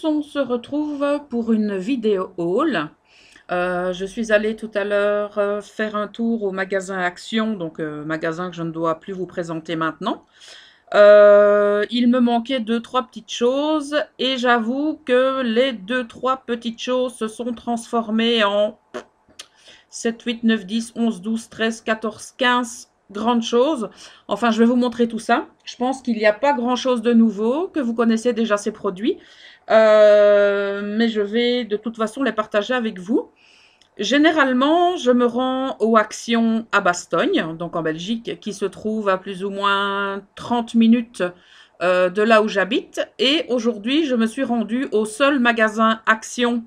tous, on se retrouve pour une vidéo haul. Je suis allée tout à l'heure faire un tour au magasin Action, donc magasin que je ne dois plus vous présenter maintenant. Il me manquait deux, trois petites choses et j'avoue que les deux, trois petites choses se sont transformées en 7, 8, 9, 10, 11, 12, 13, 14, 15 grandes choses. Enfin, je vais vous montrer tout ça. Je pense qu'il n'y a pas grand-chose de nouveau, que vous connaissez déjà ces produits. Mais je vais de toute façon les partager avec vous. Généralement, je me rends aux Actions à Bastogne, donc en Belgique, qui se trouve à plus ou moins 30 minutes de là où j'habite. Et aujourd'hui, je me suis rendue au seul magasin Action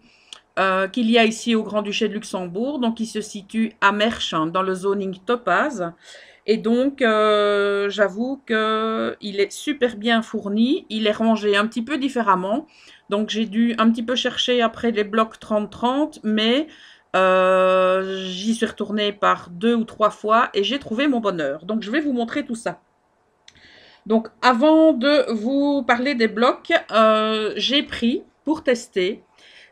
qu'il y a ici au Grand-Duché de Luxembourg, donc il se situe à Mersch, dans le zoning Topaz. Et donc, j'avoue qu'il est super bien fourni, il est rangé un petit peu différemment. Donc, j'ai dû un petit peu chercher après les blocs 30-30, mais j'y suis retournée par 2 ou 3 fois et j'ai trouvé mon bonheur. Donc, je vais vous montrer tout ça. Donc, avant de vous parler des blocs, j'ai pris pour tester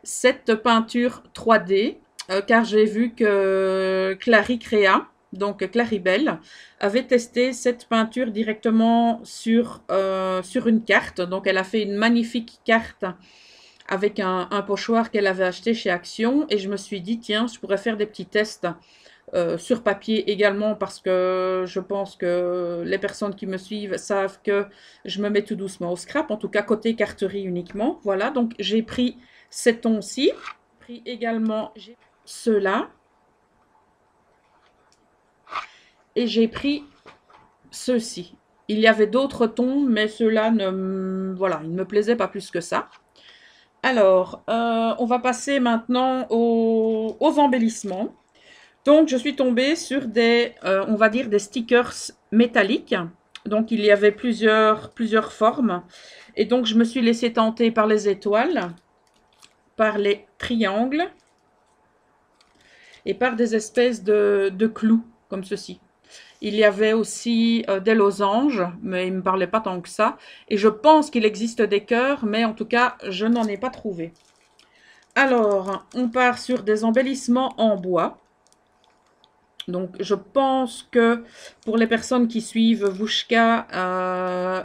cette peinture 3D, car j'ai vu que Claricrea, donc Claribel, avait testé cette peinture directement sur une carte. Donc elle a fait une magnifique carte avec un pochoir qu'elle avait acheté chez Action. Et je me suis dit, tiens, je pourrais faire des petits tests sur papier également, parce que je pense que les personnes qui me suivent savent que je me mets tout doucement au scrap, en tout cas côté carterie uniquement. Voilà, donc j'ai pris ces tons-ci, pris également ceux-là, et j'ai pris ceux-ci. Il y avait d'autres tons, mais ceux-là, voilà, ils ne me plaisaient pas plus que ça. Alors, on va passer maintenant aux embellissements. Donc, je suis tombée sur des, on va dire, des stickers métalliques. Donc, il y avait plusieurs formes. Et donc, je me suis laissée tenter par les étoiles, par les triangles et par des espèces de clous, comme ceci. Il y avait aussi des losanges, mais ils ne me parlaient pas tant que ça. Et je pense qu'il existe des cœurs, mais en tout cas, je n'en ai pas trouvé. Alors, on part sur des embellissements en bois. Donc, je pense que pour les personnes qui suivent Vushka,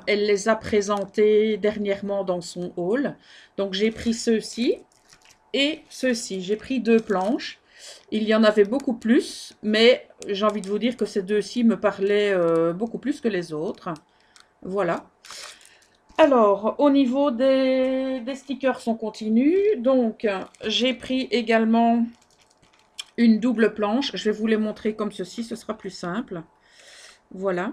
elle les a présentés dernièrement dans son haul. Donc, j'ai pris ceux-ci et ceux-ci. J'ai pris 2 planches. Il y en avait beaucoup plus, mais j'ai envie de vous dire que ces deux-ci me parlaient beaucoup plus que les autres. Voilà. Alors, au niveau des stickers, on continue. Donc, j'ai pris également une double planche. Je vais vous les montrer comme ceci, ce sera plus simple. Voilà.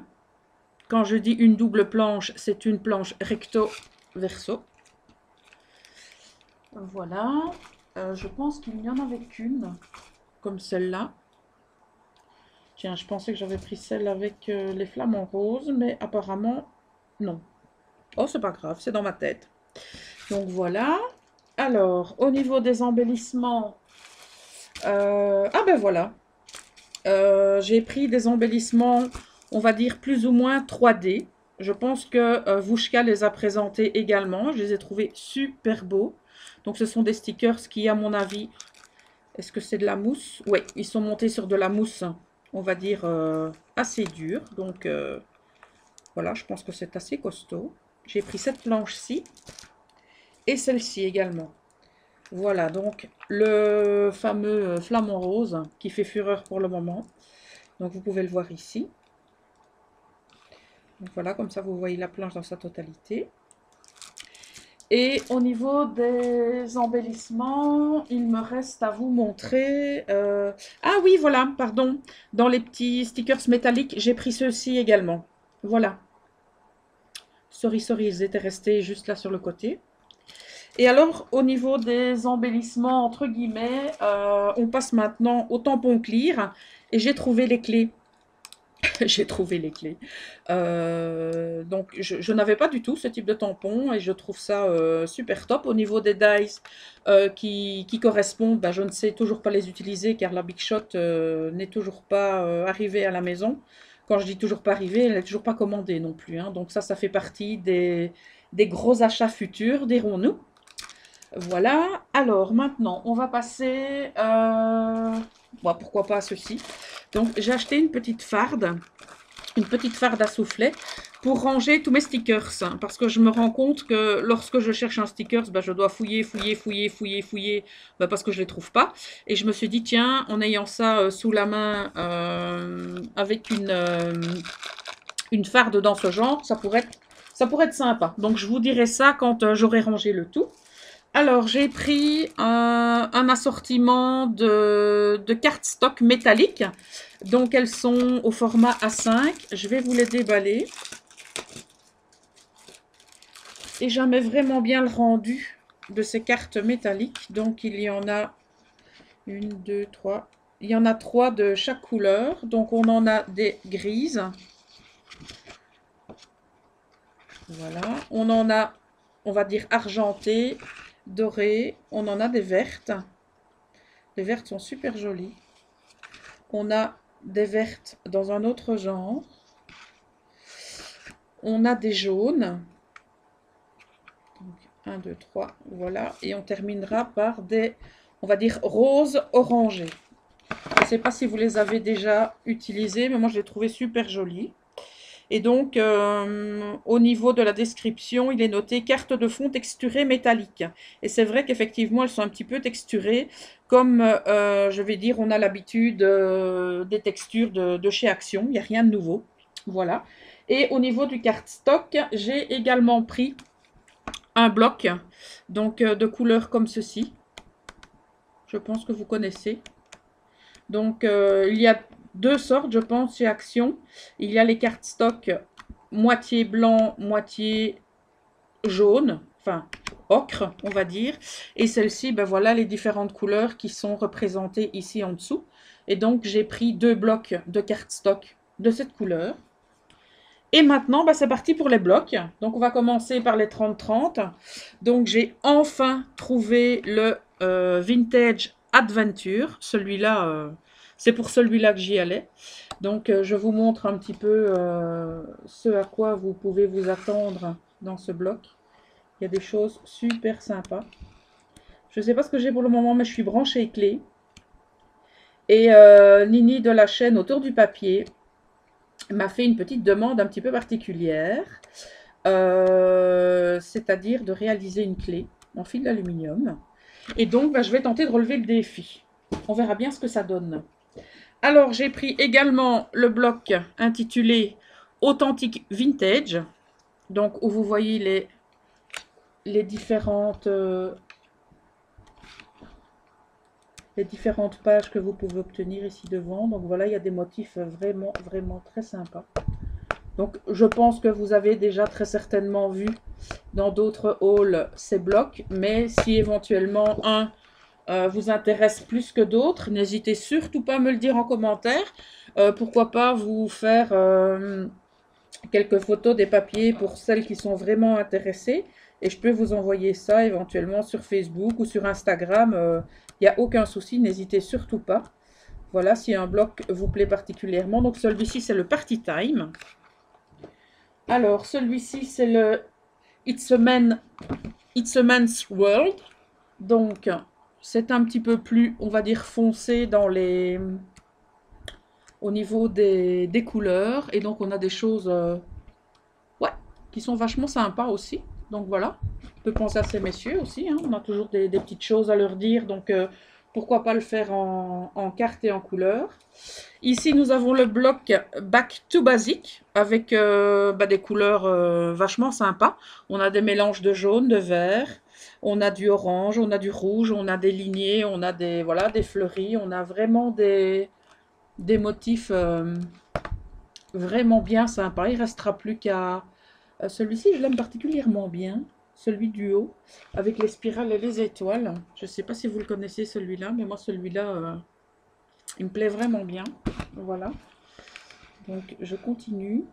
Quand je dis une double planche, c'est une planche recto verso. Voilà. Je pense qu'il n'y en avait qu'une, comme celle-là. Tiens, je pensais que j'avais pris celle avec les flamants roses, mais apparemment, non. Oh, c'est pas grave, c'est dans ma tête. Donc voilà. Alors, au niveau des embellissements, ah ben voilà. J'ai pris des embellissements, on va dire plus ou moins 3D. Je pense que Vushka les a présentés également. Je les ai trouvés super beaux. Donc ce sont des stickers qui, à mon avis, est-ce que c'est de la mousse? Oui, ils sont montés sur de la mousse, on va dire, assez dure. Donc voilà, je pense que c'est assez costaud. J'ai pris cette planche-ci et celle-ci également. Voilà, donc le fameux flamant rose qui fait fureur pour le moment. Donc vous pouvez le voir ici. Donc voilà, comme ça vous voyez la planche dans sa totalité. Et au niveau des embellissements, il me reste à vous montrer... Ah oui, voilà, pardon. Dans les petits stickers métalliques, j'ai pris ceux-ci également. Voilà. Sorry, ils étaient restés juste là sur le côté. Et alors, au niveau des embellissements, entre guillemets, on passe maintenant au tampon clear. Et j'ai trouvé les clés. J'ai trouvé les clés. Donc, je n'avais pas du tout ce type de tampon et je trouve ça super top. Au niveau des dies qui correspondent, ben, je ne sais toujours pas les utiliser car la Big Shot n'est toujours pas arrivée à la maison. Quand je dis toujours pas arrivée, elle n'est toujours pas commandée non plus. Hein. Donc ça fait partie des gros achats futurs, dirons-nous. Voilà. Alors maintenant, on va passer, bon, pourquoi pas à ceci. Donc j'ai acheté une petite farde à soufflet pour ranger tous mes stickers. Parce que je me rends compte que lorsque je cherche un sticker, ben, je dois fouiller, ben, parce que je ne les trouve pas. Et je me suis dit, tiens, en ayant ça sous la main avec une farde dans ce genre, ça pourrait être sympa. Donc je vous dirai ça quand j'aurai rangé le tout. Alors, j'ai pris un assortiment de cartes stock métalliques. Donc, elles sont au format A5. Je vais vous les déballer. Et j'aimais vraiment bien le rendu de ces cartes métalliques. Donc, il y en a une, deux, trois. Il y en a trois de chaque couleur. Donc, on en a des grises. Voilà. On en a, on va dire, argentées, dorées. On en a des vertes. Les vertes sont super jolies. On a des vertes dans un autre genre. On a des jaunes. Donc, 1, 2, 3, voilà. Et on terminera par des, on va dire, roses orangés. Je ne sais pas si vous les avez déjà utilisés, mais moi je les trouvais super jolis. Et donc, au niveau de la description, il est noté carte de fond texturée métallique. Et c'est vrai qu'effectivement, elles sont un petit peu texturées, comme je vais dire, on a l'habitude des textures de chez Action. Il n'y a rien de nouveau. Voilà. Et au niveau du cardstock, j'ai également pris un bloc donc, de couleurs comme ceci. Je pense que vous connaissez. Donc, il y a deux sortes, je pense, chez Action. Il y a les cardstock moitié blanc, moitié jaune, enfin ocre, on va dire. Et celle-ci, ben voilà les différentes couleurs qui sont représentées ici en dessous. Et donc, j'ai pris deux blocs de cardstock de cette couleur. Et maintenant, ben, c'est parti pour les blocs. Donc, on va commencer par les 30-30. Donc, j'ai enfin trouvé le Vintage Adventure. Celui-là, c'est pour celui-là que j'y allais. Donc, je vous montre un petit peu ce à quoi vous pouvez vous attendre dans ce bloc. Il y a des choses super sympas. Je ne sais pas ce que j'ai pour le moment, mais je suis branchée clé. Et Nini de la chaîne Autour du papier m'a fait une petite demande un petit peu particulière. C'est-à-dire de réaliser une clé en fil d'aluminium. Et donc, ben, je vais tenter de relever le défi. On verra bien ce que ça donne. Alors, j'ai pris également le bloc intitulé Authentique Vintage. Donc, où vous voyez les différentes pages que vous pouvez obtenir ici devant. Donc, voilà, il y a des motifs vraiment, vraiment très sympas. Donc, je pense que vous avez déjà très certainement vu dans d'autres hauls ces blocs. Mais si éventuellement un vous intéresse plus que d'autres, n'hésitez surtout pas à me le dire en commentaire. Pourquoi pas vous faire quelques photos des papiers pour celles qui sont vraiment intéressées. Et je peux vous envoyer ça éventuellement sur Facebook ou sur Instagram. Il n'y a aucun souci, n'hésitez surtout pas. Voilà, si un bloc vous plaît particulièrement. Donc celui-ci, c'est le Party Time. Alors, celui-ci, c'est le It's a Man's World. Donc, c'est un petit peu plus, on va dire, foncé dans au niveau des couleurs. Et donc, on a des choses ouais, qui sont vachement sympas aussi. Donc, voilà. On peut penser à ces messieurs aussi. Hein. On a toujours des petites choses à leur dire. Donc, pourquoi pas le faire en carte et en couleur. Ici, nous avons le bloc Back to Basic avec bah, des couleurs vachement sympas. On a des mélanges de jaune, de vert, on a du orange, on a du rouge, on a des lignées, on a des, voilà, des fleuris. On a vraiment des motifs vraiment bien sympas. Il ne restera plus qu'à... celui-ci, je l'aime particulièrement bien. Celui du haut, avec les spirales et les étoiles. Je ne sais pas si vous le connaissez celui-là, mais moi celui-là... il me plaît vraiment bien. Voilà. Donc, je continue.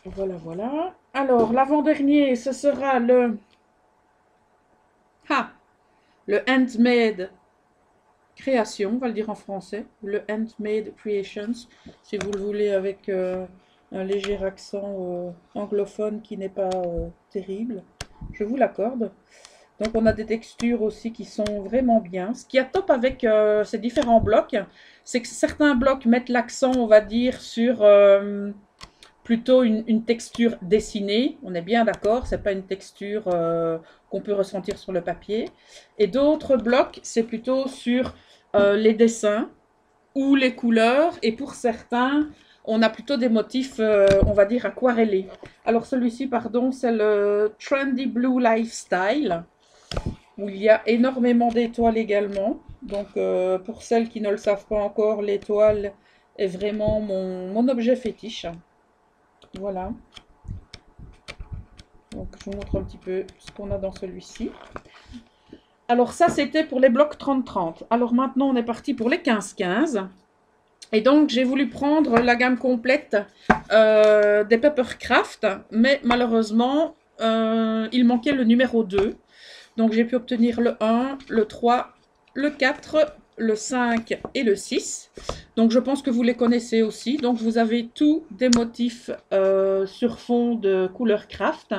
Voilà, voilà. Alors, l'avant-dernier, ce sera le... Ah, le Handmade Création, on va le dire en français. Le Handmade Creations, si vous le voulez avec un léger accent anglophone qui n'est pas terrible. Je vous l'accorde. Donc on a des textures aussi qui sont vraiment bien. Ce qui est top avec ces différents blocs, c'est que certains blocs mettent l'accent, on va dire, sur plutôt une texture dessinée. On est bien d'accord, c'est pas une texture qu'on peut ressentir sur le papier. Et d'autres blocs, c'est plutôt sur les dessins ou les couleurs. Et pour certains, on a plutôt des motifs, on va dire, aquarellés. Alors celui-ci, pardon, c'est le Trendy Blue Lifestyle, où il y a énormément d'étoiles également. Donc pour celles qui ne le savent pas encore, l'étoile est vraiment mon objet fétiche. Voilà. Donc je vous montre un petit peu ce qu'on a dans celui-ci. Alors ça, c'était pour les blocs 30-30. Alors maintenant, on est parti pour les 15-15. Et donc, j'ai voulu prendre la gamme complète des Papercraft, mais malheureusement, il manquait le numéro 2. Donc, j'ai pu obtenir le 1, le 3, le 4, le 5 et le 6. Donc, je pense que vous les connaissez aussi. Donc, vous avez tous des motifs sur fond de couleur craft.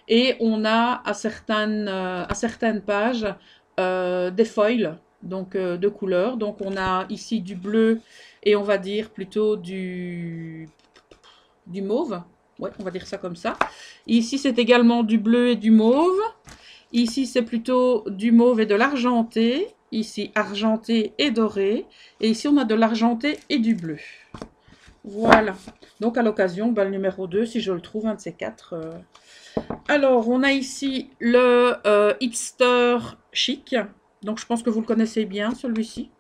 Et on a à certaines pages des foils donc, de couleurs. Donc, on a ici du bleu et on va dire plutôt du mauve. Ouais, on va dire ça comme ça. Ici, c'est également du bleu et du mauve. Ici, c'est plutôt du mauve et de l'argenté. Ici, argenté et doré. Et ici, on a de l'argenté et du bleu. Voilà. Donc, à l'occasion, le numéro 2, si je le trouve, un de ces quatre. Alors, on a ici le Hipster Chic. Donc, je pense que vous le connaissez bien, celui-ci.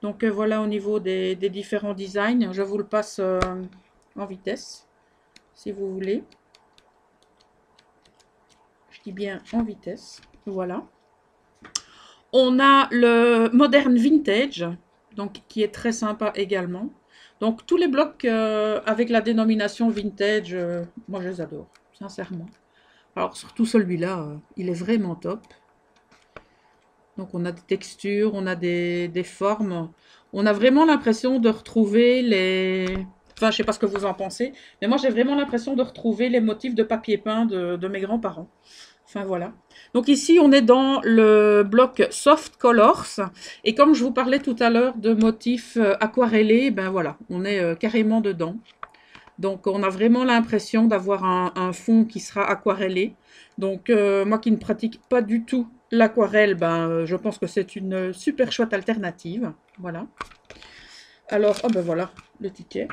Donc, voilà au niveau des différents designs. Je vous le passe en vitesse, si vous voulez. Je dis bien en vitesse. Voilà. On a le Modern Vintage, donc qui est très sympa également. Donc, tous les blocs avec la dénomination Vintage, moi, je les adore, sincèrement. Alors, surtout celui-là, il est vraiment top. Donc, on a des textures, on a des formes. On a vraiment l'impression de retrouver les... Enfin, je ne sais pas ce que vous en pensez, mais moi, j'ai vraiment l'impression de retrouver les motifs de papier peint de mes grands-parents. Enfin, voilà. Donc, ici, on est dans le bloc Soft Colors. Et comme je vous parlais tout à l'heure de motifs aquarellés, ben voilà, on est carrément dedans. Donc, on a vraiment l'impression d'avoir un fond qui sera aquarellé. Donc, moi qui ne pratique pas du tout l'aquarelle, je pense que c'est une super chouette alternative. Voilà. Alors, oh ben voilà, le ticket.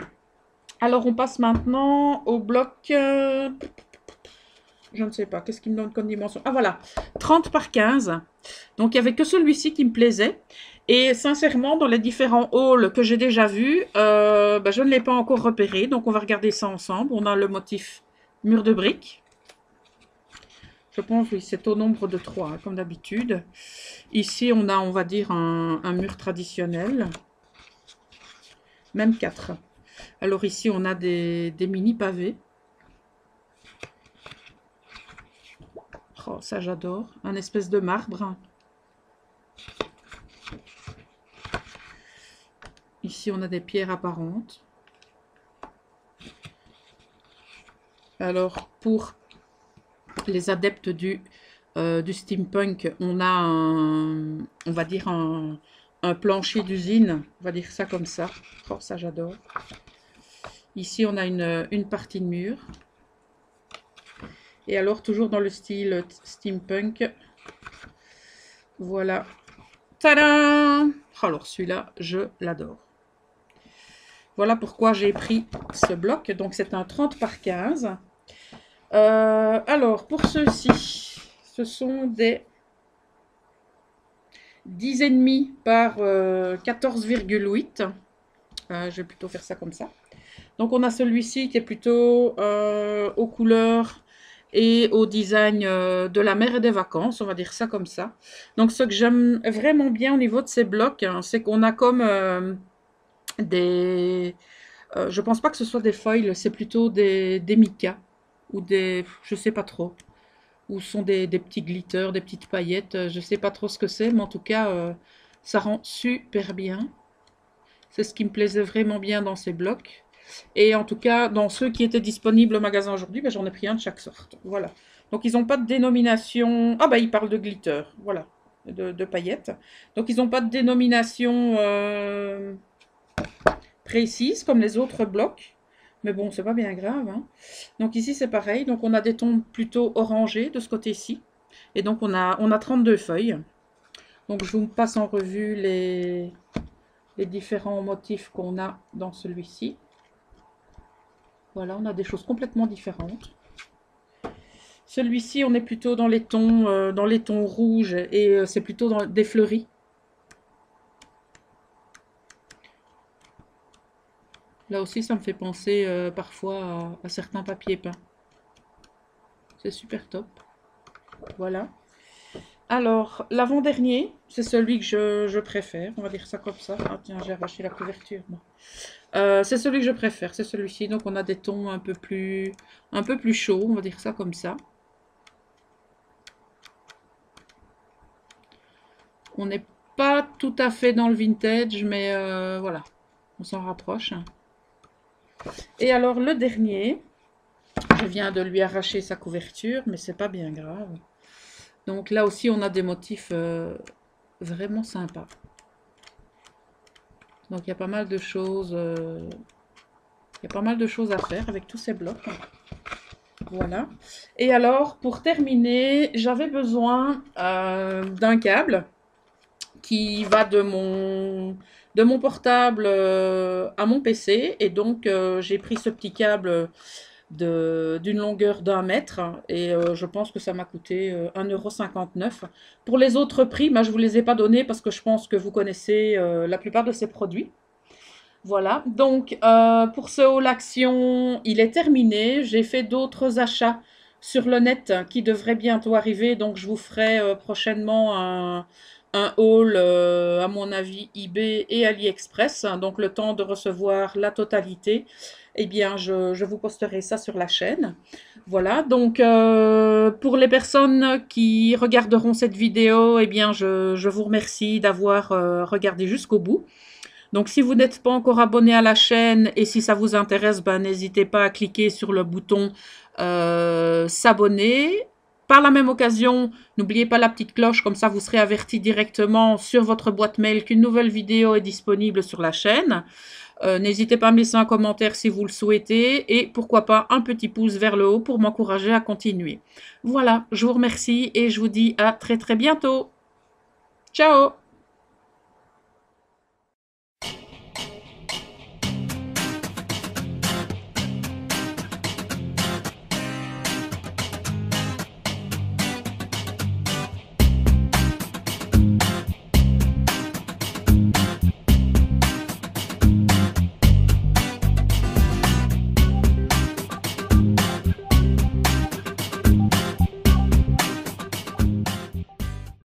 Alors, on passe maintenant au bloc... je ne sais pas, qu'est-ce qu'il me donne comme dimension? Ah voilà, 30 par 15. Donc, il n'y avait que celui-ci qui me plaisait. Et sincèrement, dans les différents hauls que j'ai déjà vus, je ne l'ai pas encore repéré. Donc, on va regarder ça ensemble. On a le motif mur de briques. Je pense, oui, c'est au nombre de 3, hein, comme d'habitude. Ici, on a, on va dire, un mur traditionnel. Même 4. Alors ici, on a des mini pavés. Oh, ça, j'adore. Un espèce de marbre. Ici, on a des pierres apparentes. Alors, pour les adeptes du steampunk, on a on va dire un plancher d'usine. On va dire ça comme ça. Oh, ça, j'adore. Ici, on a une partie de mur. Et alors, toujours dans le style steampunk. Voilà. Tadam! Alors, celui-là, je l'adore. Voilà pourquoi j'ai pris ce bloc. Donc, c'est un 30 par 15. Alors, pour ceux-ci, ce sont des 10,5 par 14,8. Je vais plutôt faire ça comme ça. Donc, on a celui-ci qui est plutôt aux couleurs et au design de la mer et des vacances, on va dire ça comme ça. Donc, ce que j'aime vraiment bien au niveau de ces blocs, hein, c'est qu'on a comme des... je pense pas que ce soit des foils, c'est plutôt des micas ou des... je sais pas trop. Ou sont des petits glitters, des petites paillettes, je sais pas trop ce que c'est, mais en tout cas, ça rend super bien. C'est ce qui me plaisait vraiment bien dans ces blocs. Et en tout cas, dans ceux qui étaient disponibles au magasin aujourd'hui, ben, j'en ai pris un de chaque sorte. Voilà. Donc, ils n'ont pas de dénomination. Ah, bah, ils parlent de glitter. Voilà. De paillettes. Donc, ils n'ont pas de dénomination précise comme les autres blocs. Mais bon, c'est pas bien grave, hein. Donc, ici, c'est pareil. Donc, on a des tons plutôt orangés de ce côté-ci. Et donc, on a 32 feuilles. Donc, je vous passe en revue les différents motifs qu'on a dans celui-ci. Voilà, on a des choses complètement différentes. Celui-ci, on est plutôt dans les tons rouges et c'est plutôt dans des fleuris. Là aussi, ça me fait penser parfois à certains papiers peints. C'est super top. Voilà. Alors, l'avant-dernier, c'est celui que je préfère. On va dire ça comme ça. Ah tiens, j'ai arraché la couverture. C'est celui que je préfère, c'est celui-ci. Donc, on a des tons un peu plus chauds, on va dire ça comme ça. On n'est pas tout à fait dans le vintage, mais voilà, on s'en rapproche. Et alors, le dernier, je viens de lui arracher sa couverture, mais c'est pas bien grave. Donc là aussi, on a des motifs vraiment sympas. Donc il y a pas mal de choses, à faire avec tous ces blocs. Voilà. Et alors, pour terminer, j'avais besoin d'un câble qui va de mon portable à mon PC. Et donc, j'ai pris ce petit câble d'une longueur d'1 mètre et je pense que ça m'a coûté 1,59 €. Pour les autres prix, je ne vous les ai pas donnés parce que je pense que vous connaissez la plupart de ces produits. Voilà, donc pour ce haul action, il est terminé. J'ai fait d'autres achats sur le net qui devraient bientôt arriver, donc je vous ferai prochainement un haul, à mon avis, eBay et AliExpress. Donc le temps de recevoir la totalité, eh bien je vous posterai ça sur la chaîne. Voilà, donc pour les personnes qui regarderont cette vidéo, eh bien je vous remercie d'avoir regardé jusqu'au bout. Donc si vous n'êtes pas encore abonné à la chaîne et si ça vous intéresse, n'hésitez pas à cliquer sur le bouton s'abonner. Par la même occasion, n'oubliez pas la petite cloche, comme ça vous serez averti directement sur votre boîte mail qu'une nouvelle vidéo est disponible sur la chaîne. N'hésitez pas à me laisser un commentaire si vous le souhaitez et pourquoi pas un petit pouce vers le haut pour m'encourager à continuer. Voilà, je vous remercie et je vous dis à très très bientôt. Ciao!